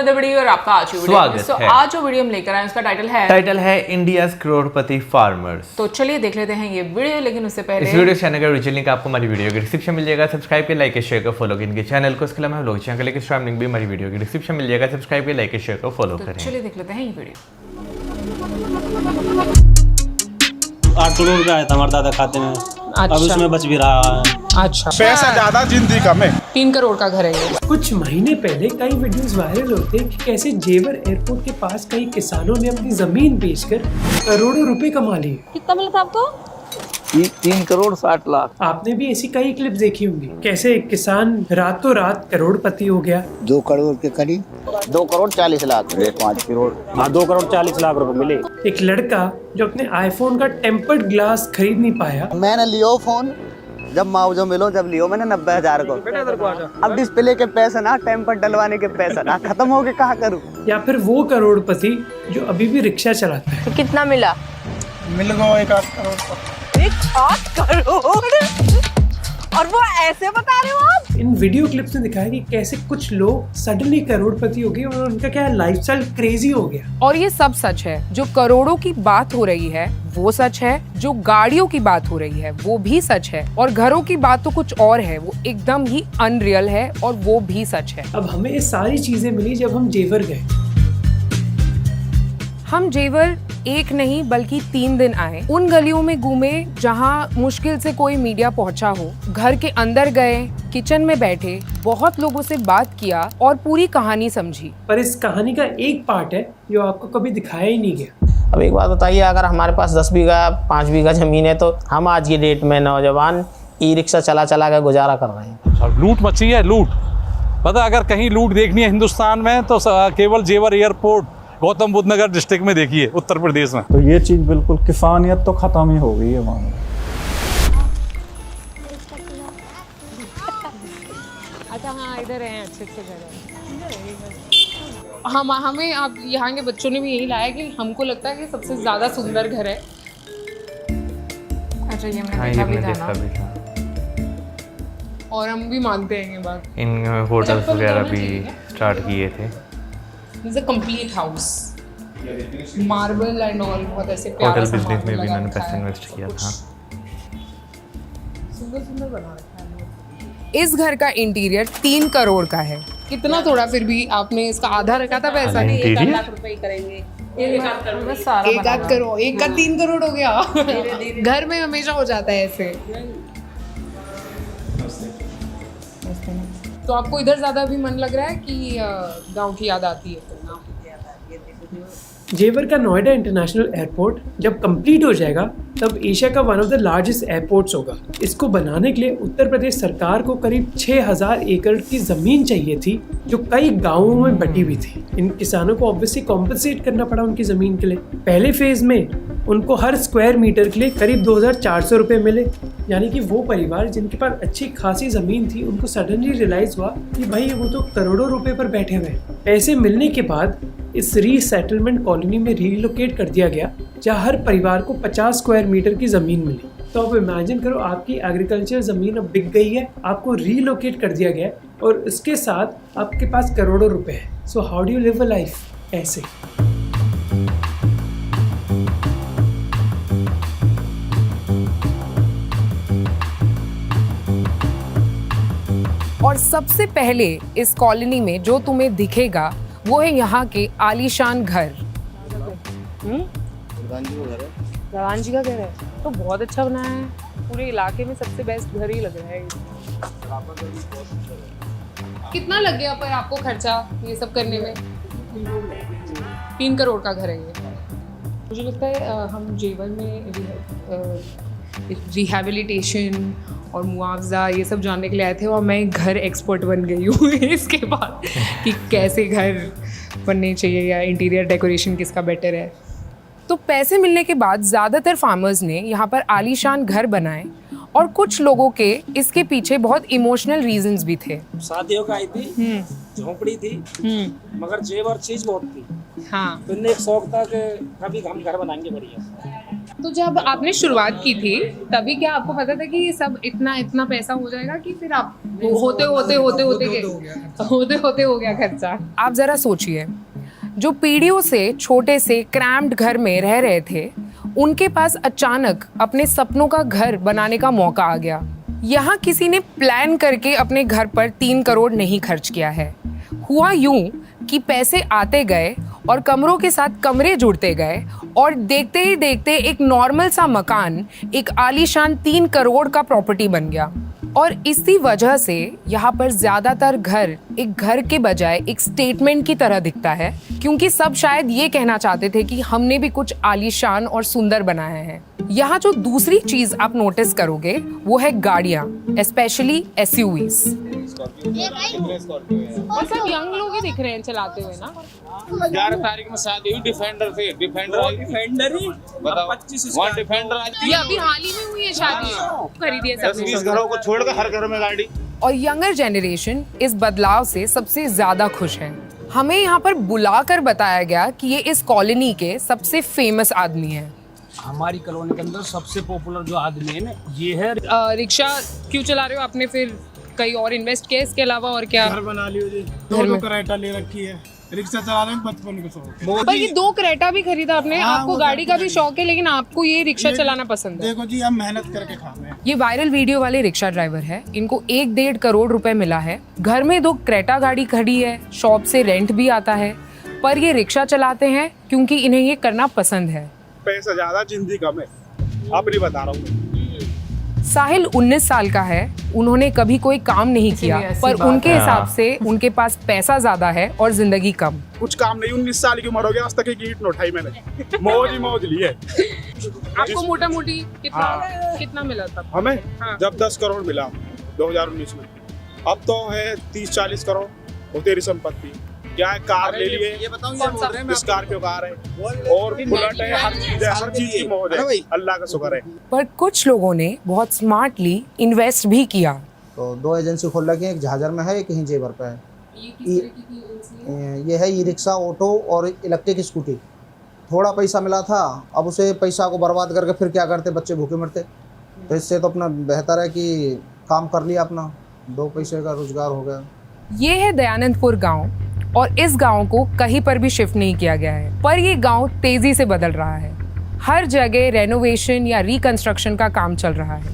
Another video और आपका आज वीडियो। आज जो वीडियो हम लेकर आए उसका टाइटल है इंडियाज करोड़पति फार्मर्स। तो चलिए देख लेते हैं ये वीडियो, लेकिन उससे पहले इस वीडियो चैनल का ओरिजिनल लिंक आपको हमारी वीडियो के डिस्क्रिप्शन मिल जाएगा। सब्सक्राइब के लाइक शेयर को फॉलो करें इनके चैनल को। इसके अलावा हम लोग चैनल का लिंक स्ट्रीम लिंक भी हमारी वीडियो के डिस्क्रिप्शन मिल जाएगा। सब्सक्राइब के लाइक शेयर को फॉलो करें। चलिए देख लेते हैं ये वीडियो। 8 करोड़ का आया था हमारे दादा खाते में। अब उसमें बच भी रहा है। अच्छा, पैसा ज्यादा जिंदगी कम है। 3 करोड़ का घर है ये। कुछ महीने पहले कई वीडियोस वायरल होते कि कैसे जेवर एयरपोर्ट के पास कई किसानों ने अपनी जमीन बेचकर करोड़ों रुपए कमा लिए। कितना मिला था आपको? 3 करोड़ 60 लाख। आपने भी ऐसी कई क्लिप्स देखी होंगी कैसे एक किसान रातों रात करोड़पति हो गया। 2 करोड़ के करीब 2 करोड़ 40 लाख 5 करोड़ 2 करोड़ 40 लाख रुपए मिले। एक लड़का जो अपने आईफोन का टेम्पर्ड ग्लास खरीद नहीं पाया। मैंने लियो फोन जब मुआवजा मिलो जब लियो मैंने 90,000 को। अब डिस्प्ले के पैसे ना टेम्पर डलवाने के पैसे ना खत्म हो गए, कहाँ करूँ। या फिर वो करोड़पति जो अभी भी रिक्शा चलाता है। तो कितना मिला? मिल गो 1 करोड़। 1 करोड़ और वो ऐसे बता रहे हो आप? इन वीडियो क्लिप्स में दिखाया कि कैसे कुछ लोग सडनली करोड़पति हो गए और उनका क्या लाइफस्टाइल क्रेजी हो गया। और ये सब सच है। जो करोड़ों की बात हो रही है वो सच है, जो गाड़ियों की बात हो रही है वो भी सच है, और घरों की बात तो कुछ और है, वो एकदम ही अनरियल है और वो भी सच है। अब हमें ये सारी चीजें मिली जब हम जेवर गए। हम जेवर एक नहीं बल्कि 3 दिन आए। उन गलियों में घूमे जहां मुश्किल से कोई मीडिया पहुंचा हो। घर के अंदर गए, किचन में बैठे, बहुत लोगों से बात किया और पूरी कहानी समझी। पर इस कहानी का एक पार्ट है जो आपको कभी दिखाया ही नहीं गया। अब एक बात बताइए, अगर हमारे पास 10 बीघा 5 बीघा जमीन है तो हम आज की डेट में नौजवान ई रिक्शा चला चला कर गुजारा कर रहे हैं। लूट मची है, लूट। पता अगर कहीं लूट देखनी है हिंदुस्तान में तो केवल जेवर एयरपोर्ट गौतम बुद्ध नगर डिस्ट्रिक्ट में देखिए, उत्तर प्रदेश में। तो ये चीज़ बिल्कुल किसानियत तो ख़त्म ही हो गई है वहाँ। अच्छा हाँ, इधर हैं अच्छे अच्छे घर। हमें आप यहाँ के बच्चों ने भी यही लाया कि हमको लगता है कि सबसे ज़्यादा सुंदर घर है। अच्छा, ये हमने देखा भी था और हम भी मानते हैं ये बात। इन होटल्स वगैरह भी स्टार्ट किए थे। This is a complete house, marble and all, बहुत ऐसे प्यारा होटल सा बिजनेस में marble भी लगा मैंने रखा पैसे है। इन्वेस्ट किया था। सुंदर सुंदर बना रखा है। इस घर का इंटीरियर 3 करोड़ का है। कितना थोड़ा, फिर भी आपने इसका आधा रखा था पैसा। नहीं, 1 लाख रुपए करेंगे। 1 करोड़, एक का 3 करोड़ हो गया। घर में हमेशा हो जाता है ऐसे। तो आपको इधर ज्यादा भी मन लग रहा है कि गांव की याद आती है? जेवर का नोएडा इंटरनेशनल एयरपोर्ट जब कंप्लीट हो जाएगा तब एशिया का one of the largest airports होगा। इसको बनाने के लिए उत्तर प्रदेश सरकार को करीब 6000 एकड़ की जमीन चाहिए थी जो कई गांवों में बटी हुई थी। इन किसानों को ऑब्वियसली कॉम्पनसेट करना पड़ा उनकी जमीन के लिए। पहले फेज में उनको हर स्क्वायर मीटर के लिए करीब 2400 रुपये मिले। यानी कि वो परिवार जिनके पास अच्छी खासी ज़मीन थी उनको सडनली रियलाइज़ हुआ कि भाई वो तो करोड़ों रुपए पर बैठे हुए हैं। पैसे मिलने के बाद इस रीसेटलमेंट कॉलोनी में रीलोकेट कर दिया गया जहाँ हर परिवार को 50 स्क्वायर मीटर की ज़मीन मिली। तो अब इमेजिन करो, आपकी एग्रीकल्चर ज़मीन अब बिक गई है, आपको रीलोकेट कर दिया गया और इसके साथ आपके पास करोड़ों रुपए हैं। So how do you live a life ऐसे? और सबसे पहले इस कॉलोनी में जो तुम्हें दिखेगा वो है यहाँ के आलीशान घर। जवान जी का घर है तो बहुत अच्छा बनाया है। पूरे इलाके में सबसे बेस्ट घर ही लग रहा है। कितना लग गया पर आपको खर्चा ये सब करने में? 3 करोड़ का घर है ये। मुझे लगता है हम जेवर में रिहैबिलिटेशन और मुआवजा ये सब जानने के लिए आए थे और मैं घर एक्सपर्ट बन गई हूँ इसके बाद कि कैसे घर बनने चाहिए या इंटीरियर डेकोरेशन किसका बेटर है। तो पैसे मिलने के बाद ज़्यादातर फार्मर्स ने यहाँ पर आलीशान घर बनाए और कुछ लोगों के इसके पीछे बहुत इमोशनल रीजंस भी थे। शादियों का आई थी, झोंपड़ी थी, मगर जेवर चीज बहुत थी। हाँ, तो एक शौक था कि कभी हम घर बनाएंगे बढ़िया। तो जब आपने शुरुआत की थी तभी क्या आपको पता था कि ये सब इतना इतना पैसा हो जाएगा, कि फिर आप होते हो गया खर्चा? आप ज़रा सोचिए, जो पीढ़ियों से छोटे से क्रैम्प्ड घर में रह रहे थे, उनके पास अचानक अपने सपनों का घर बनाने का मौका आ गया। यहाँ किसी ने प्लान करके अपने घर पर 3 करोड़ नहीं खर्च किया है। हुआ यूं कि पैसे आते गए और कमरों के साथ कमरे जुड़ते गए, और देखते ही देखते एक नॉर्मल सा मकान एक आलीशान 3 करोड़ का प्रॉपर्टी बन गया। और इसी वजह से यहाँ पर ज़्यादातर घर एक घर के बजाय एक स्टेटमेंट की तरह दिखता है, क्योंकि सब शायद ये कहना चाहते थे कि हमने भी कुछ आलीशान और सुंदर बनाया है। यहाँ जो दूसरी चीज़ आप नोटिस करोगे वो है गाड़ियाँ, स्पेशली SUVs। और सब यंग लोग ही दिख रहे हैं चलाते हुए ना। 11 तारीख में शादी हुई, डिफेंडर से डिफेंडर ही बताओ, 1 डिफेंडर ये अभी हाल ही में हुई है शादी, खरीदी है सबने। 10-20 घरों को छोड़कर हर घर में गाड़ी। और यंगर जनरेशन इस बदलाव से सबसे ज्यादा खुश है। हमें यहाँ पर बुलाकर बताया गया कि ये इस कॉलोनी के सबसे फेमस आदमी हैं। हमारी कॉलोनी के अंदर सबसे पॉपुलर जो आदमी है ना, ये है। रिक्शा क्यों चला रहे हो आपने? फिर कहीं और इन्वेस्ट किया इसके अलावा? और क्या घर बना लियो जी, 2 क्रेटा ले रखी है, रिक्शा चला रहे हैं बचपन के शौक। पर ये 2 क्रेटा भी खरीदा आपने? हाँ, आपको गाड़ी का भी शौक है, लेकिन आपको ये रिक्शा चलाना पसंद है। देखो जी, हम मेहनत करके खा रहे हैं। ये वायरल वीडियो वाले रिक्शा ड्राइवर है, इनको 1-1.5 करोड़ रुपए मिला है। घर में 2 क्रेटा गाड़ी खड़ी है, शॉप से रेंट भी आता है, पर ये रिक्शा चलाते हैं क्योंकि इन्हें ये करना पसंद है। पैसा ज्यादा, जिंदगी कम है, अपनी बता रहा हूँ। साहिल 19 साल का है, उन्होंने कभी कोई काम नहीं किया, पर उनके हिसाब से उनके पास पैसा ज्यादा है और जिंदगी कम। कुछ काम नहीं, 19 साल की उम्र हो गया, आज तक एक ईंट न उठाई मैंने। मौज ही मौज ली है। आपको मोटा मोटी कितना मिला था? हमें जब 10 करोड़ मिला 2019 में, अब तो है 30-40 करोड़। वो तेरी संपत्ति क्या है? कार ले लिए, स्कॉर्पियो कार है और बुलेट है, हर चीज की मौज है, अल्लाह का शुक्र है। पर कुछ लोगों ने बहुत स्मार्टली इन्वेस्ट भी किया। तो 2 एजेंसी खोल रखी है, एक झाझर में है, एक यहीं जेवर पे है। ये है ई-रिक्शा, ऑटो और इलेक्ट्रिक स्कूटी। थोड़ा पैसा मिला था, अब उसे पैसा को बर्बाद करके फिर क्या करते, बच्चे भूखे मरते। तो इससे तो अपना बेहतर है कि काम कर लिया, अपना 2 पैसे का रोजगार हो गया। ये है दयानंदपुर गांव, और इस गांव को कहीं पर भी शिफ्ट नहीं किया गया है, पर ये गांव तेजी से बदल रहा है। हर जगह रेनोवेशन या रिकंस्ट्रक्शन का काम चल रहा है।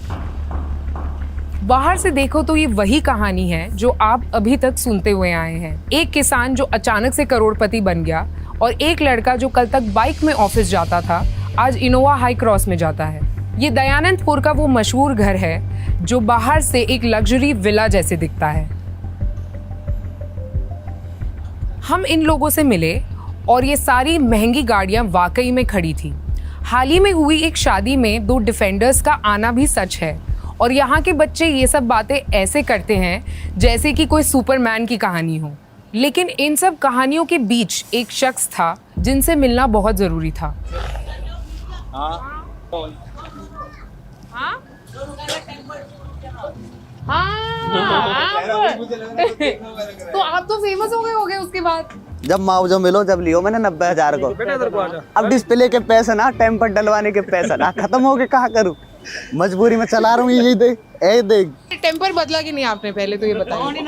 बाहर से देखो तो ये वही कहानी है जो आप अभी तक सुनते हुए आए हैं। एक किसान जो अचानक से करोड़पति बन गया, और एक लड़का जो कल तक बाइक में ऑफिस जाता था, आज इनोवा हाई क्रॉस में जाता है। ये दयानंदपुर का वो मशहूर घर है जो बाहर से एक लग्जरी विला जैसे दिखता है। हम इन लोगों से मिले और ये सारी महंगी गाड़ियां वाकई में खड़ी थी। हाल ही में हुई एक शादी में 2 डिफेंडर्स का आना भी सच है, और यहाँ के बच्चे ये सब बातें ऐसे करते हैं जैसे कि कोई सुपरमैन की कहानी हो। लेकिन इन सब कहानियों के बीच एक शख्स था जिनसे मिलना बहुत ज़रूरी था। तो आप तो फेमस हो गए होगे उसके बाद। जब मुआवजा मिलो जब लियो मैंने 90,000 को। अब डिस्प्ले के पैसे ना, टेम्पर डलवाने के पैसे ना, खत्म हो गए, कहाँ करूँ, मजबूरी में चला रहा हूँ। यही देख टेम्पर बदला कि नहीं आपने? पहले तो ये बताइए।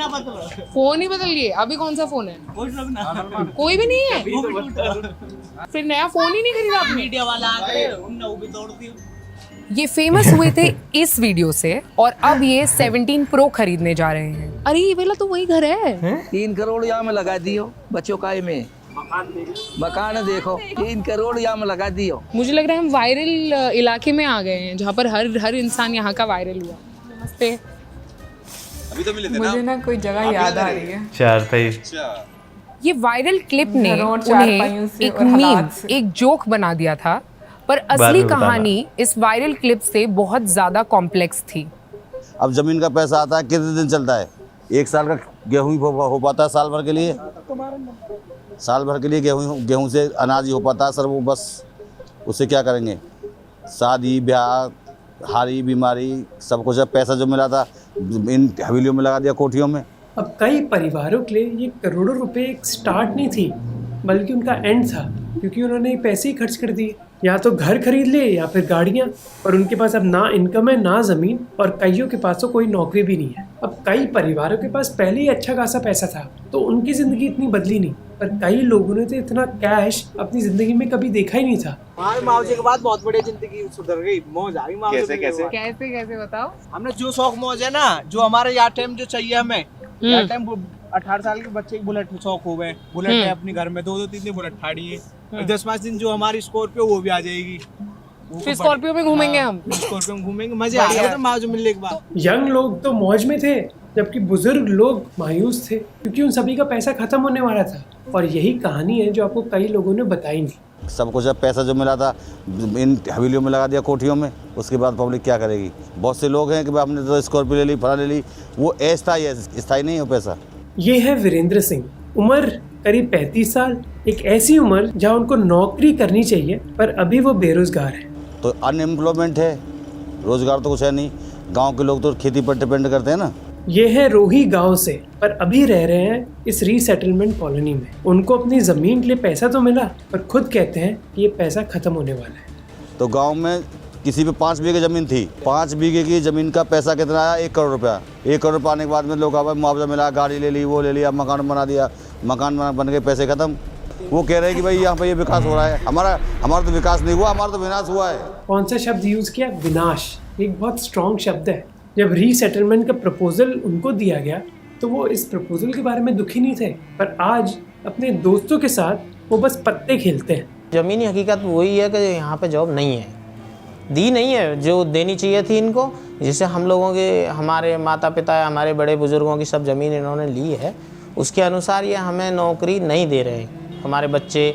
फोन ही बदल लिए? अभी कौन सा फोन है? कोई भी नहीं है? फिर नया फोन ही नहीं खरीदा आपने? मीडिया वाला ये फेमस हुए थे इस वीडियो से, और अब ये 17 प्रो खरीदने जा रहे हैं। अरे ये वाला तो वही घर है। 3 करोड़ यहाँ में लगा दियो बच्चों का में मकान देखो, 3 करोड़ यहाँ में लगा दियो। मुझे लग रहा है हम वायरल इलाके में आ गए हैं, जहाँ पर हर इंसान यहाँ का वायरल हुआ। नमस्ते। अभी तो मिले थे मुझे ना कोई जगह याद आ रही है। 4 ये वायरल क्लिप ने उन्हें एक मीम, एक जोक बना दिया था, पर असली कहानी इस वायरल क्लिप से बहुत ज़्यादा कॉम्प्लेक्स थी। अब ज़मीन का पैसा आता है, कितने दिन चलता है? 1 साल का गेहूँ ही हो पाता है साल भर के लिए। साल भर के लिए गेहूँ से अनाज ही हो पाता है सर। वो बस उससे क्या करेंगे? शादी ब्याह, हारी बीमारी, सब कुछ। पैसा जो मिला था इन हवेलियों में लगा दिया, कोठियों में। अब कई परिवारों के लिए ये करोड़ों रुपए एक स्टार्ट नहीं थी, बल्कि उनका एंड था, क्योंकि उन्होंने पैसे ही खर्च कर दिए। या तो घर खरीद ले या फिर गाड़ियाँ, पर उनके पास अब ना इनकम है ना ज़मीन, और कईयों के पास तो कोई नौकरी भी नहीं है। अब कई परिवारों के पास पहले ही अच्छा खासा पैसा था तो उनकी ज़िंदगी इतनी बदली नहीं, पर कई लोगों ने तो इतना कैश अपनी ज़िंदगी में कभी देखा ही नहीं था। हमारे मावजी के बाद बहुत बढ़िया जिंदगी सुधर गई, मौज आ गई। कैसे कैसे बताओ? हमने जो शौक मौज है ना, जो हमारे यहाँ टाइम जो चाहिए हमें, यहाँ टाइम 18 साल के बच्चे की बुलेट शौक हो गए, बुलेट है अपने घर में, 2-3 बुलेट ठाड़ी है। 10-5 दिन जो हमारी स्कॉर्पियो वो भी आ जाएगी, फिर स्कॉर्पियो में घूमेंगे हम, स्कॉर्पियो में घूमेंगे, मजे आ गए मावजी मिलने के बाद। यंग लोग तो मौज में थे जबकि बुजुर्ग लोग मायूस थे क्योंकि उन सभी का पैसा खत्म होने वाला था, और यही कहानी है जो आपको कई लोगों ने बताई नहीं। सबको जब पैसा जो मिला था इन हवेलियों में लगा दिया, कोठियों में, उसके बाद पब्लिक क्या करेगी? बहुत से लोग हैं कि भाई हमने तो स्कॉर्पियो ले ली, फला ले ली, वो अस्थायी है, स्थायी नहीं है पैसा। ये है वीरेंद्र सिंह, उम्र करीब 35 साल, एक ऐसी उम्र जहाँ उनको नौकरी करनी चाहिए पर अभी वो बेरोजगार है। तो अनएम्प्लॉयमेंट है, रोजगार तो कुछ है नहीं। गांव के लोग तो खेती पर डिपेंड करते हैं ना। ये है रोही गांव से, पर अभी रह रहे हैं इस रीसेटलमेंट कॉलोनी में। उनको अपनी जमीन के लिए पैसा तो मिला, पर खुद कहते हैं कि ये पैसा खत्म होने वाला है। तो गांव में किसी पे 5 बीघे जमीन थी, 5 बीघे की जमीन का पैसा कितना आया? 1 करोड़ रुपया। 1 करोड़ रुपया आने के बाद में लोग मुआवजा मिला, गाड़ी ले ली, वो ले लिया, मकान बना दिया, मकान बन के पैसे खत्म। वो कह रहे हैं कि भाई यहाँ पे ये विकास हो रहा है, हमारा तो विकास नहीं हुआ, हमारा तो विनाश हुआ है। कौन सा शब्द यूज किया? विनाश। एक बहुत स्ट्रॉन्ग शब्द है। जब रीसेटलमेंट का प्रपोजल उनको दिया गया तो वो इस प्रपोजल के बारे में दुखी नहीं थे, पर आज अपने दोस्तों के साथ वो बस पत्ते खेलते हैं। ज़मीनी हकीकत वही है कि यहाँ पे जॉब नहीं है, दी नहीं है जो देनी चाहिए थी इनको। जिससे हम लोगों के, हमारे माता पिता, हमारे बड़े बुजुर्गों की सब ज़मीन इन्होंने ली है, उसके अनुसार ये हमें नौकरी नहीं दे रहे। हमारे बच्चे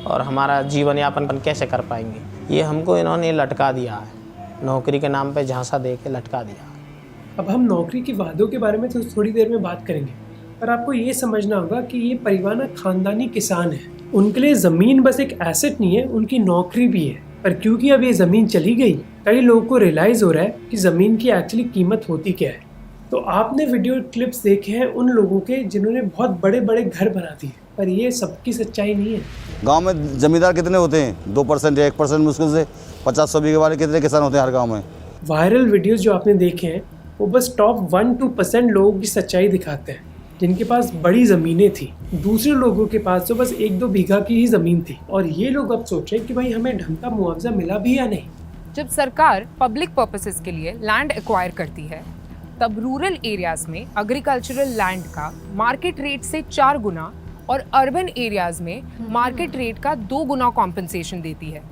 और हमारा जीवन यापन कैसे कर पाएंगे? ये हमको इन्होंने लटका दिया है, नौकरी के नाम पे झांसा दे के लटका दिया। अब हम नौकरी के वादों के बारे में तो थोड़ी देर में बात करेंगे, पर आपको ये समझना होगा कि ये परिवार खानदानी किसान है। उनके लिए ज़मीन बस एक एसेट नहीं है, उनकी नौकरी भी है। पर क्योंकि अब ये ज़मीन चली गई, कई लोगों को रियलाइज़ हो रहा है कि ज़मीन की एक्चुअली कीमत होती क्या है। तो आपने वीडियो क्लिप्स देखे हैं उन लोगों के जिन्होंने बहुत बड़े बड़े घर बना दिए, पर ये सबकी सच्चाई नहीं है। गांव में जमींदार कितने होते हैं? 2% या 1% मुश्किल से 50-100 बीघे वाले कितने किसान होते हैं हर गांव में? वायरल वीडियोस जो आपने देखे हैं वो बस टॉप 1-2% लोगों की सच्चाई दिखाते हैं, जिनके पास बड़ी ज़मीनें थी। दूसरे लोगों के पास तो बस 1-2 बीघा की ही ज़मीन थी, और ये लोग अब सोच रहे हैं कि भाई हमें ढंग का मुआवजा मिला भी या नहीं। जब सरकार पब्लिक पर्पसेस के लिए लैंड एक्वायर करती है, तब रूरल एरियाज में एग्रीकल्चरल लैंड का मार्केट रेट से 4 गुना और अर्बन एरियाज में मार्केट रेट का 2 गुना कॉम्पनसेशन देती है।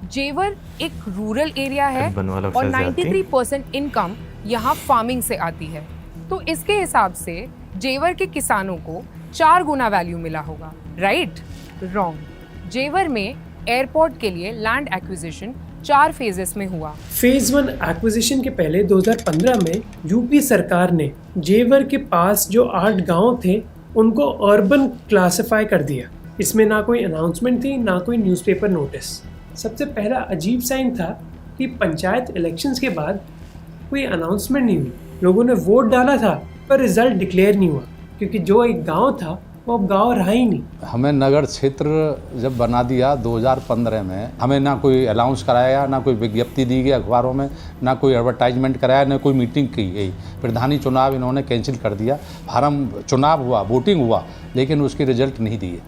जेवर एक रूरल एरिया है और 93% इनकम यहाँ फार्मिंग से आती है, तो इसके हिसाब से जेवर के किसानों को 4 गुना वैल्यू मिला होगा, राइट? रॉन्ग। जेवर में एयरपोर्ट के लिए लैंड एक्विजिशन 4 फेजेस में हुआ। फेज 1 एक्विजिशन के पहले 2015 में यूपी सरकार ने जेवर के पास जो 8 गांव थे उनको अर्बन क्लासिफाई कर दिया। इसमें ना कोई अनाउंसमेंट थी, ना कोई न्यूज़पेपर नोटिस। सबसे पहला अजीब साइन था कि पंचायत इलेक्शंस के बाद कोई अनाउंसमेंट नहीं हुई। लोगों ने वोट डाला था पर रिजल्ट डिक्लेयर नहीं हुआ, क्योंकि जो एक गांव था वो अब गांव रहा ही नहीं। हमें नगर क्षेत्र जब बना दिया 2015 में, हमें ना कोई अनाउंस कराया, ना कोई विज्ञप्ति दी गई अखबारों में, ना कोई एडवर्टाइजमेंट कराया, ना कोई मीटिंग की गई। प्रधानी चुनाव इन्होंने कैंसिल कर दिया। फार्म चुनाव हुआ, वोटिंग हुआ, लेकिन उसके रिजल्ट नहीं दिए।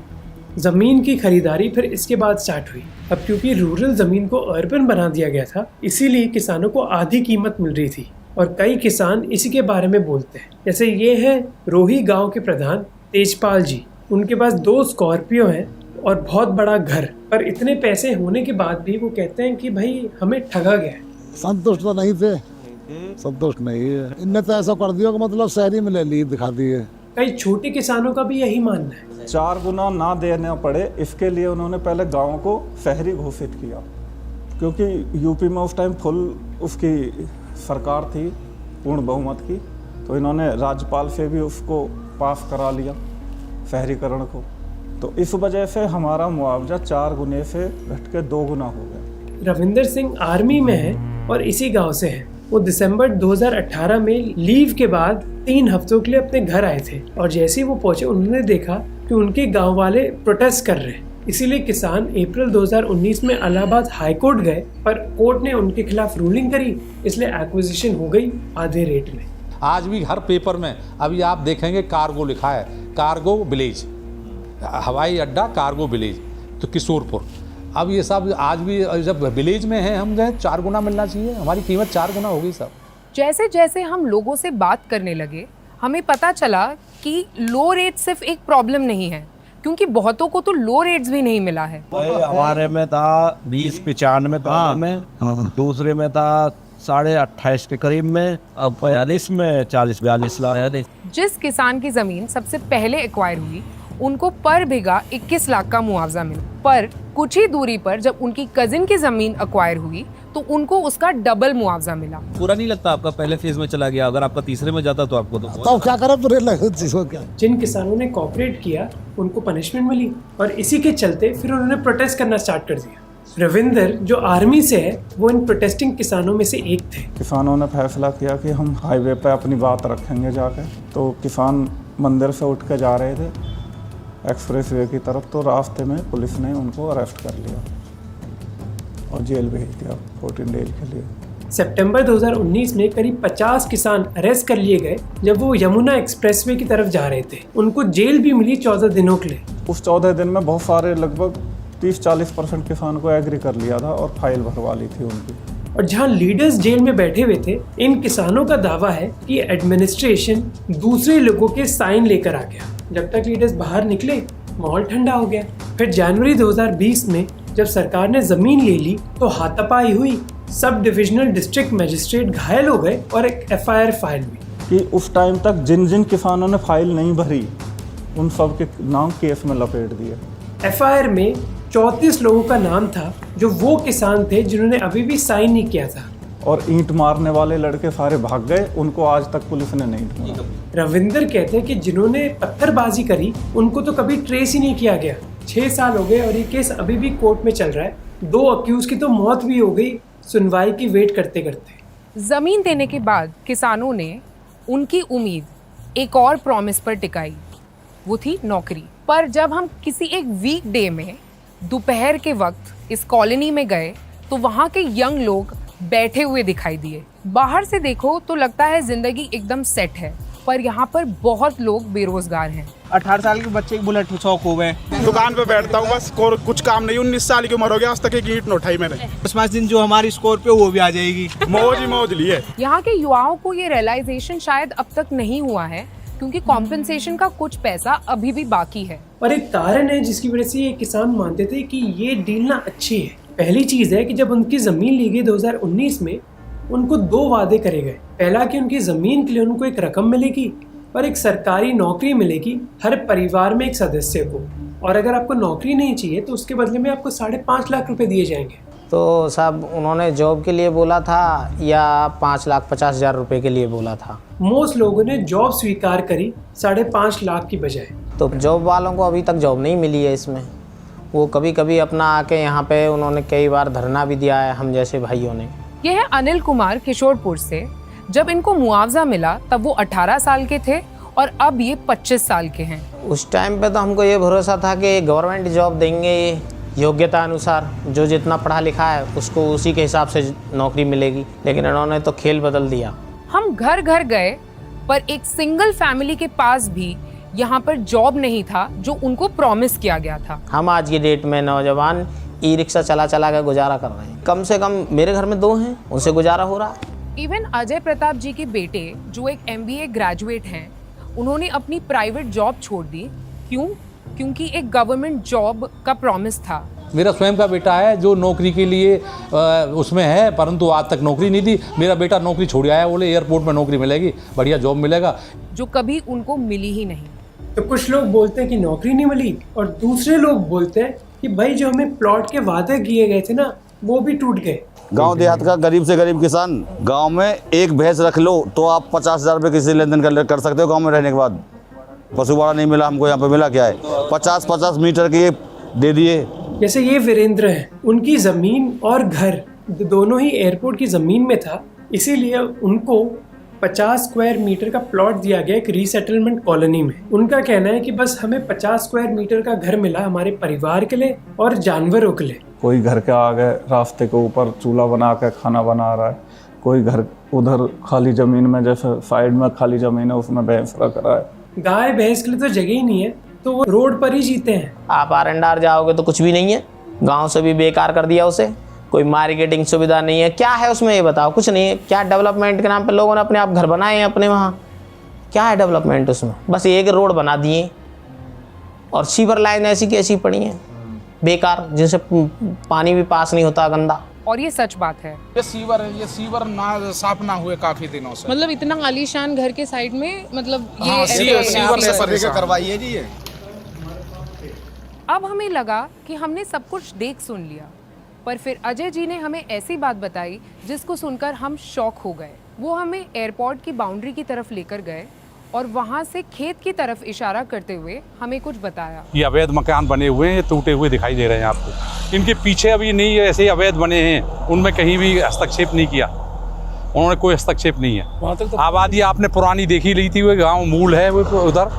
ज़मीन की खरीदारी फिर इसके बाद स्टार्ट हुई। अब क्योंकि रूरल ज़मीन को अर्बन बना दिया गया था, इसीलिए किसानों को आधी कीमत मिल रही थी, और कई किसान इसी के बारे में बोलते हैं। जैसे ये है रोही गांव के प्रधान तेजपाल जी। उनके पास 2 स्कॉर्पियो हैं और बहुत बड़ा घर, पर इतने पैसे होने के बाद भी वो कहते हैं कि भाई हमें ठगा गया है। संतुष्ट तो नहीं थे, संतुष्ट नहीं है। इनने तो ऐसा कर दिया कि मतलब शहरी में ले ली, दिखा दिए। कई छोटे किसानों का भी यही मानना है। 4 गुना ना देना पड़े, इसके लिए उन्होंने पहले गाँव को शहरी घोषित किया, क्योंकि यूपी में उस टाइम फुल उसकी सरकार थी, पूर्ण बहुमत की, तो इन्होंने राज्यपाल से भी उसको पास करा लिया शहरीकरण को। तो इस वजह से हमारा मुआवजा 4 गुने से घट के 2 गुना हो गया। रविंदर सिंह आर्मी में है और इसी गांव से है। वो दिसंबर 2018 में लीव के बाद 3 हफ्तों के लिए अपने घर आए थे, और जैसे ही वो पहुंचे उन्होंने देखा कि उनके गांव वाले प्रोटेस्ट कर रहे हैं। इसीलिए किसान अप्रैल 2019 में इलाहाबाद हाई कोर्ट गए, पर कोर्ट ने उनके खिलाफ रूलिंग करी, इसलिए एक्विजिशन हो गई आधे रेट में। आज भी हर पेपर में अभी आप देखेंगे कार्गो लिखा है, कार्गो विलेज, हवाई अड्डा कार्गो विलेज, तो किशोरपुर। अब ये सब आज भी जब विलेज में है, हम गए 4 गुना मिलना चाहिए, हमारी कीमत 4 गुना हो गई सब। जैसे जैसे हम लोगों से बात करने लगे, हमें पता चला कि लो रेट सिर्फ एक प्रॉब्लम नहीं है, क्योंकि बहुतों को तो लो रेट्स भी नहीं मिला है। हमारे में था 20-95 में, दूसरे में था 28.5 के करीब में, अब 42 में 40-42 लाख। जिस किसान की जमीन सबसे पहले एक्वायर हुई, उनको पर बीघा 21 लाख का मुआवजा मिला, पर कुछ ही दूरी पर जब उनकी कजिन की जमीन एक्वायर हुई तो उनको उसका डबल मुआवजा मिला। पूरा नहीं लगता आपका पहले फेज में चला गया, अगर आपका तीसरे में जाता तो आपको तो क्या करे, बुरे लगे चीजों क्या। जिन किसानों ने कोऑपरेट किया उनको पनिशमेंट मिली, और इसी के चलते फिर उन्होंने प्रोटेस्ट करना स्टार्ट कर दिया। रविंदर जो आर्मी से है, वो इन प्रोटेस्टिंग किसानों में से एक थे। किसानों ने फैसला किया कि हम हाईवे पे अपनी बात रखेंगे जाकर। तो किसान मंदिर से उठ के जा रहे थे एक्सप्रेस वे की तरफ, तो रास्ते में पुलिस ने उनको अरेस्ट कर लिया और जेल भेज दिया 14 डेज के लिए। सितंबर 2019 में करीब 50 किसान अरेस्ट कर लिए गए जब वो यमुना एक्सप्रेसवे की तरफ जा रहे थे। उनको जेल भी मिली 14 दिनों के लिए। उस 14 दिन में बहुत सारे लगभग 30-40% किसान को एग्री कर लिया था और फाइल भरवा ली थी उनकी। और जहां लीडर्स जेल में बैठे हुए थे, इन किसानों का दावा है कि एडमिनिस्ट्रेशन दूसरे लोगों के साइन लेकर आ गया। जब तक लीडर्स बाहर निकले, माहौल ठंडा हो गया। फिर जनवरी 2020 में जब सरकार ने जमीन ले ली तो हाथापाई हुई, सब डिविजनल डिस्ट्रिक्ट मजिस्ट्रेट घायल हो गए और एक FIR फाइल हुई। कि उस टाइम तक जिन जिन किसानों ने फाइल नहीं भरी, उन सब के नाम केस में लपेट दिए। FIR में 34 लोगों का नाम था जो वो किसान थे जिन्होंने अभी भी साइन नहीं किया था। और ईंट मारने वाले लड़के सारे भाग गए, उनको आज तक पुलिस ने नहीं ढूंढा। रविंदर कहते हैं कि जिन्होंने पत्थरबाजी करी उनको तो कभी ट्रेस ही नहीं किया गया। 6 साल हो गए और ये केस अभी भी कोर्ट में चल रहा है। 2 अक्यूज की तो मौत भी हो गई सुनवाई की वेट करते करते। जमीन देने के बाद किसानों ने उनकी उम्मीद एक और प्रॉमिस पर टिकाई, वो थी नौकरी। पर जब हम किसी एक वीक डे में दोपहर के वक्त इस कॉलोनी में गए तो वहाँ के यंग लोग बैठे हुए दिखाई दिए। बाहर से देखो तो लगता है जिंदगी एकदम सेट है, पर यहाँ पर बहुत लोग बेरोजगार हैं। 18 साल के बच्चे की बुलेट शौक हो गए। दुकान पे बैठता हूँ बस, कुछ काम नहीं। 19 साल की उम्र हो गया, आज तक एक ईंट न उठाई मैंने। 10 दिन जो हमारी स्कॉर्पियो वो भी आ जाएगी। मौज ही मौज ली है। यहाँ के युवाओं को ये रियलाइजेशन शायद अब तक नहीं हुआ है, क्योंकि कॉम्पेंसेशन का कुछ पैसा अभी भी बाकी है। और एक कारण है जिसकी वजह से ये किसान मानते थे कि ये डील ना अच्छी है। पहली चीज है कि जब उनकी जमीन ली गई 2019 में, उनको 2 वादे करे गए। पहला कि उनकी जमीन के लिए उनको एक रकम मिलेगी और एक सरकारी नौकरी मिलेगी हर परिवार में एक सदस्य को, और अगर आपको नौकरी नहीं चाहिए तो उसके बदले में आपको 5.5 लाख रुपए दिए जाएंगे। तो साहब उन्होंने जॉब के लिए बोला था या 5,50,000 रुपए के लिए बोला था? मोस्ट लोगों ने जॉब स्वीकार करी 5.5 लाख की बजाय। तो जॉब वालों को अभी तक जॉब नहीं मिली है इसमें। वो कभी कभी अपना आके यहाँ पे उन्होंने कई बार धरना भी दिया है हम जैसे भाइयों ने। यह है अनिल कुमार किशोरपुर से। जब इनको मुआवजा मिला तब वो 18 साल के थे और अब ये 25 साल के हैं। उस टाइम पे तो हमको ये भरोसा था कि गवर्नमेंट जॉब देंगे, योग्यता अनुसार जो जितना पढ़ा लिखा है उसको उसी के हिसाब से नौकरी मिलेगी, लेकिन इन्होंने तो खेल बदल दिया। हम घर घर गए पर एक सिंगल फैमिली के पास भी यहाँ पर जॉब नहीं था जो उनको प्रॉमिस किया गया था। हम आज की डेट में नौजवान ई-रिक्शा चला कर गुजारा कर रहे हैं। कम से कम मेरे घर में 2 हैं, उनसे गुजारा हो रहा है। इवन अजय प्रताप जी के बेटे जो एक MBA ग्रेजुएट हैं, उन्होंने अपनी प्राइवेट जॉब छोड़ दी। क्यों? क्योंकि एक गवर्नमेंट जॉब का प्रॉमिस था। मेरा स्वयं का बेटा है जो नौकरी के लिए उसमें है, परंतु आज तक नौकरी नहीं दी। मेरा बेटा नौकरी छोड़ आया, बोले एयरपोर्ट में नौकरी मिलेगी, बढ़िया जॉब मिलेगा, जो कभी उनको मिली ही नहीं। तो कुछ लोग बोलते हैं कि नौकरी नहीं मिली और दूसरे लोग बोलते हैं कि भाई जो हमें प्लॉट के वादे किए गए थे ना, वो भी टूट गए। गांव देहात का गरीब से गरीब किसान, गांव में एक भैंस रख लो तो आप 50,000 रुपये किसी लेन देन कर सकते हो। गांव में रहने के बाद पशुवाड़ा नहीं मिला हमको, यहाँ पे मिला क्या है? 50-50 मीटर के दे दिए। जैसे ये वीरेंद्र है, उनकी जमीन और घर दोनों ही एयरपोर्ट की जमीन में था, इसीलिए उनको 50 स्क्वायर मीटर का प्लॉट दिया गया एक रीसेटलमेंट कॉलोनी में। उनका कहना है कि बस हमें 50 स्क्वायर मीटर का घर मिला हमारे परिवार के लिए और जानवरों के लिए। कोई घर के आगे रास्ते के ऊपर चूल्हा बना के खाना बना रहा है, कोई घर उधर खाली ज़मीन में, जैसे साइड में खाली ज़मीन है उसमें भैंस रख रहा है। गाय भैंस के लिए तो जगह ही नहीं है, तो वो रोड पर ही जीते हैं। आप आर जाओगे तो कुछ भी नहीं है, गांव से भी बेकार कर दिया उसे, कोई मार्केटिंग सुविधा नहीं है। क्या है उसमें ये बताओ, कुछ नहीं है। क्या डेवलपमेंट के नाम पे लोगों ने अपने आप घर बनाए हैं अपने वहाँ, क्या है डेवलपमेंट उसमें? बस एक रोड बना दिए और सीवर लाइन ऐसी की ऐसी पड़ी है बेकार, जिनसे पानी भी पास नहीं होता, गंदा। और ये सच बात है। ये सीवर ना साफ ना हुए काफी दिनों से। मतलब इतना आलीशान घर के साइड में, मतलब ये हाँ, सीवर से परेशान करवाइए जी ये। अब हमें लगा कि हमने सब कुछ देख सुन लिया, पर फिर अजय जी ने हमें ऐसी बात बताई जिसको सुनकर हम शॉक हो गए। वो हमें एयरपोर्ट की बाउंड्री की तरफ लेकर गए और वहाँ से खेत की तरफ इशारा करते हुए हमें कुछ बताया। ये अवैध मकान बने हुए हैं, टूटे हुए दिखाई दे रहे हैं आपको। इनके पीछे अभी नहीं ऐसे अवैध बने हैं, उनमें कहीं भी हस्तक्षेप नहीं किया उन्होंने, कोई हस्तक्षेप नहीं है। आबादी आपने पुरानी देखी ली थी, वो गाँव मूल है वो उधर,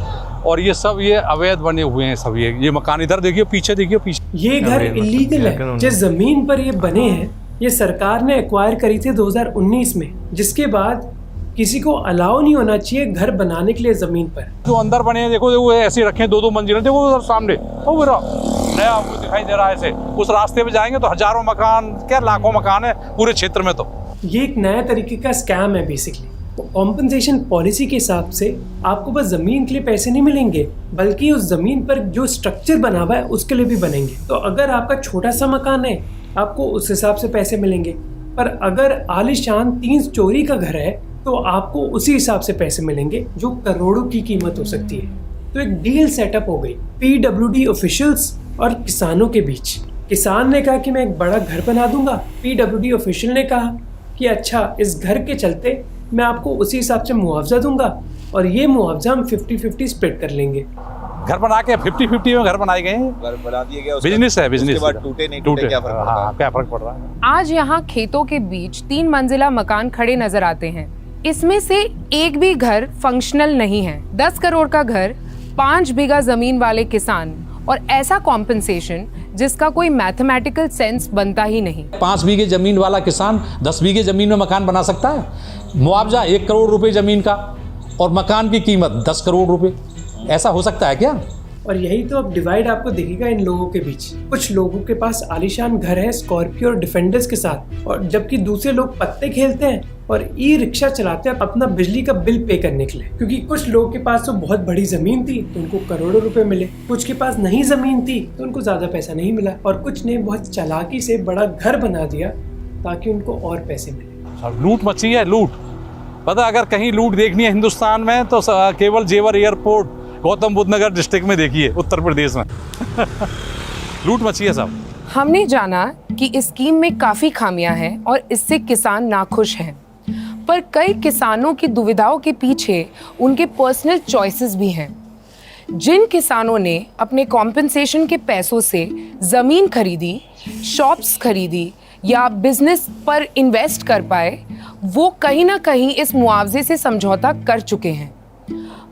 और ये सब ये अवैध बने हुए हैं सब। ये मकान इधर देखिए, पीछे देखिए, पीछे ये घर इलीगल है। जिस जमीन पर ये बने हैं ये सरकार ने एक्वायर करी थी 2019 में, जिसके बाद किसी को अलाउ नहीं होना चाहिए घर बनाने के लिए जमीन पर। जो अंदर बने हैं देखो वो ऐसे रखे हैं, 2-2 मंजिल, देखो उधर सामने वो नया वो दिखाई दे रहा है ऐसे। उस रास्ते पे जाएंगे तो हजारों मकान, क्या लाखों मकान है पूरे क्षेत्र में। तो ये एक नया तरीके का स्कैम है बेसिकली। कॉम्पनसेशन पॉलिसी के हिसाब से आपको बस जमीन के लिए पैसे नहीं मिलेंगे, बल्कि उस जमीन पर जो स्ट्रक्चर बना हुआ है उसके लिए भी बनेंगे। तो अगर आपका छोटा सा मकान है आपको उस हिसाब से पैसे मिलेंगे, पर अगर आलीशान 3 स्टोरी का घर है तो आपको उसी हिसाब से पैसे मिलेंगे, जो करोड़ों की कीमत हो सकती है। तो एक डील सेटअप हो गई PWD ऑफिशियल्स और किसानों के बीच। किसान ने कहा कि मैं एक बड़ा घर बना दूंगा, PWD ऑफिशियल ने कहा कि अच्छा इस घर के चलते मैं आपको उसी हिसाब से मुआवजा दूंगा और ये मुआवजा हम 50-50 स्प्लिट कर लेंगे। घर बना के 50-50 में घर बनाए गए, घर बना दिए गए, बिजनेस है, बिजनेस। उसके बाद टूटे नहीं टूटे क्या फर्क पड़ता है? क्या फर्क पड़ रहा है? आज यहाँ खेतों के बीच 3 मंजिला मकान खड़े नजर आते हैं। इसमें से एक भी घर फंक्शनल नहीं है। 10 करोड़ का घर, 5 बीघा जमीन वाले किसान, और ऐसा कॉम्पनसेशन जिसका कोई मैथमेटिकल सेंस बनता ही नहीं। 5 बीघे जमीन वाला किसान 10 बीघे जमीन में मकान बना सकता है? मुआवजा 1 करोड़ रुपए जमीन का और मकान की कीमत 10 करोड़ रुपए, ऐसा हो सकता है क्या? और यही तो अब डिवाइड आपको दिखेगा इन लोगों के बीच। कुछ लोगों के पास आलीशान घर है स्कॉर्पियो और डिफेंडर्स के साथ, और जबकि दूसरे लोग पत्ते खेलते हैं और ई-रिक्शा चलाते हैं अपना बिजली का बिल पे करने के लिए। क्योंकि कुछ लोगों के पास तो बहुत बड़ी जमीन थी तो उनको करोड़ों रुपए मिले, कुछ के पास नहीं जमीन थी तो उनको ज्यादा पैसा नहीं मिला, और कुछ ने बहुत चालाकी से बड़ा घर बना दिया ताकि उनको और पैसे मिले। लूट मची है, लूट। पता, अगर कहीं लूट देखनी है हिंदुस्तान में तो केवल जेवर एयरपोर्ट गौतम बुद्ध नगर डिस्ट्रिक्ट में देखिए, उत्तर प्रदेश में। लूट मची है सब। हमने जाना कि इस स्कीम में काफी खामियां हैं और इससे किसान नाखुश हैं, पर कई किसानों की दुविधाओं के पीछे उनके पर्सनल चॉइसेस भी हैं। जिन किसानों ने अपने कॉम्पनसेशन के पैसों से ज़मीन खरीदी, शॉप्स खरीदी या बिजनेस पर इन्वेस्ट कर पाए, वो कहीं ना कहीं इस मुआवजे से समझौता कर चुके हैं।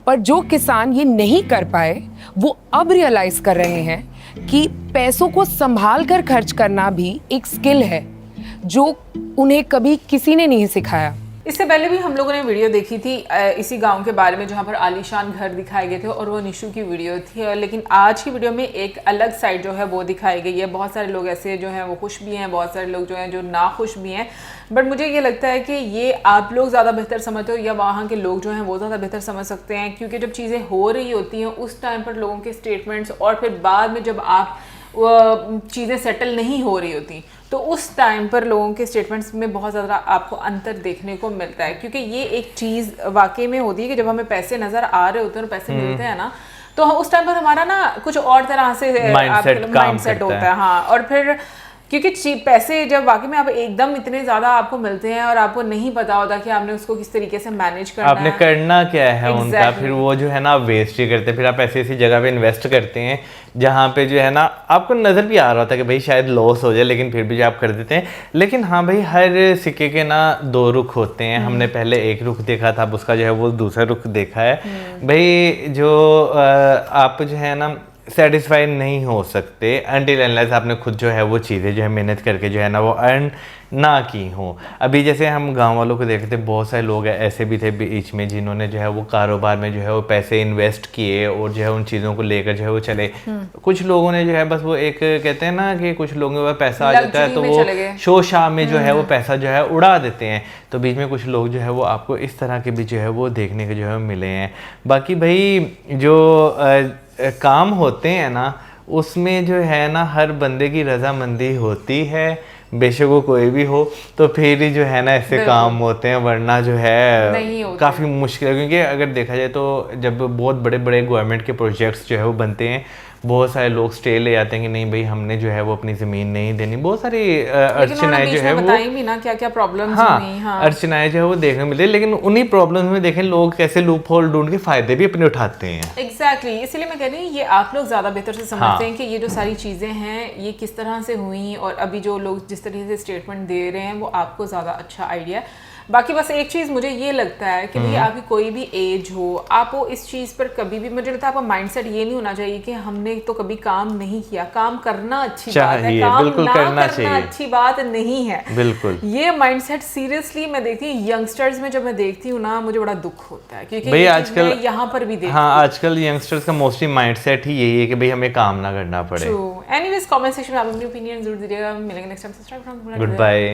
पर जो किसान ये नहीं कर पाए वो अब रियलाइज कर रहे हैं कि पैसों को संभाल कर खर्च करना भी एक स्किल है जो उन्हें कभी किसी ने नहीं सिखाया। इससे पहले भी हम लोगों ने वीडियो देखी थी इसी गांव के बारे में जहां पर आलीशान घर दिखाए गए थे, और वो निशु की वीडियो थी। लेकिन आज की वीडियो में एक अलग साइड जो है वो दिखाई गई है। बहुत सारे लोग ऐसे जो हैं वो खुश भी हैं, बहुत सारे लोग जो हैं जो ना खुश भी हैं। बट मुझे ये लगता है कि ये आप लोग ज़्यादा बेहतर समझते हो या वहाँ के लोग जो हैं वो ज़्यादा बेहतर समझ सकते हैं, क्योंकि जब चीज़ें हो रही होती हैं उस टाइम पर लोगों के स्टेटमेंट्स, और फिर बाद में जब आप चीज़ें सेटल नहीं हो रही होती तो उस टाइम पर लोगों के स्टेटमेंट्स में बहुत ज़्यादा आपको अंतर देखने को मिलता है। क्योंकि ये एक चीज़ वाकई में होती है कि जब हमें पैसे नज़र आ रहे होते हैं और पैसे मिलते हैं ना, तो उस टाइम पर हमारा ना कुछ और तरह से माइंडसेट होता है। हाँ, और फिर क्योंकि पैसे जब वाकई में आप एकदम इतने ज़्यादा आपको मिलते हैं और आपको नहीं पता होता कि आपने उसको किस तरीके से मैनेज करना आपने है, करना क्या है Exactly. उनका, फिर वो जो है ना आप वेस्ट ही करते हैं। फिर आप ऐसी ऐसी जगह पे इन्वेस्ट करते हैं जहाँ पे जो है ना आपको नज़र भी आ रहा था कि भाई शायद लॉस हो जाए, लेकिन फिर भी जो आप कर देते हैं। लेकिन हाँ भाई, हर सिक्के के ना दो रुख होते हैं। हमने पहले एक रुख देखा था, अब उसका जो है वो दूसरा रुख देखा है। भाई जो आप जो है ना सेटिस्फाई नहीं हो सकते अनटिल अनलेस आपने खुद जो है वो चीज़ें जो है मेहनत करके जो है ना वो अर्न ना की हो। अभी जैसे हम गांव वालों को देखते, बहुत सारे लोग ऐसे भी थे बीच में जिन्होंने जो है वो कारोबार में जो है वो पैसे इन्वेस्ट किए और जो है उन चीज़ों को लेकर जो है वो चले। कुछ लोगों ने जो है बस वो एक कहते हैं ना कि कुछ लोगों के पास पैसा आ जाता है तो वो शो शाह में जो है वो पैसा जो है उड़ा देते हैं। तो बीच में कुछ लोग जो है वो आपको इस तरह के भी जो है वो देखने के जो है मिले हैं। बाकी भाई जो काम होते हैं ना उसमें जो है ना हर बंदे की रजामंदी होती है, बेशक वो कोई भी हो, तो फिर ही जो है ना ऐसे काम होते हैं, वरना जो है काफ़ी मुश्किल है। क्योंकि अगर देखा जाए तो जब बहुत बड़े बड़े गवर्नमेंट के प्रोजेक्ट्स जो है वो बनते हैं, बहुत सारे लोग स्टे ले जाते हैं कि नहीं भाई हमने जो है वो अपनी ज़मीन नहीं देनी। बहुत सारी अर्चनाएं जो है वो बताई भी ना क्या क्या प्रॉब्लम्स हुई। हाँ, अर्चनाएं जो है वो देखने मिलती है, लेकिन उन्हीं प्रॉब्लम्स में देखें लोग कैसे लूप होल ढूंढ के फ़ायदे भी अपने उठाते हैं। एग्जैक्टली इसलिए मैं कह रही हूँ ये आप लोग ज़्यादा बेहतर से समझते हैं कि ये जो सारी चीज़ें हैं ये किस तरह से हुई, और अभी जो लोग जिस तरीके से स्टेटमेंट दे रहे हैं वो आपको ज़्यादा अच्छा आइडिया है। बाकी बस एक चीज़ मुझे ये लगता है कि भाई आपकी कोई भी एज हो, आप वो इस चीज़ पर कभी भी, मुझे लगता है आपका माइंडसेट ये नहीं होना चाहिए कि हमने तो कभी काम नहीं किया। काम करना अच्छी बात है, काम बिल्कुल ना करना करना अच्छी बात नहीं है। बिल्कुल ये माइंडसेट सीरियसली मैं देखती हूँ यंगस्टर्स में, जब मैं देखती हूँ ना मुझे बड़ा दुख होता है, क्योंकि भाई आजकल यहाँ पर भी देखती हाँ आजकल यंगस्टर्स का मोस्टली माइंडसेट ही यही है कि भाई हमें काम ना करना पड़े। एनीवेज कमेंट सेक्शन में आप अपनी ओपिनियन जरूर दीजिएगा। मिलेंगे next time. Subscribe. Good bye.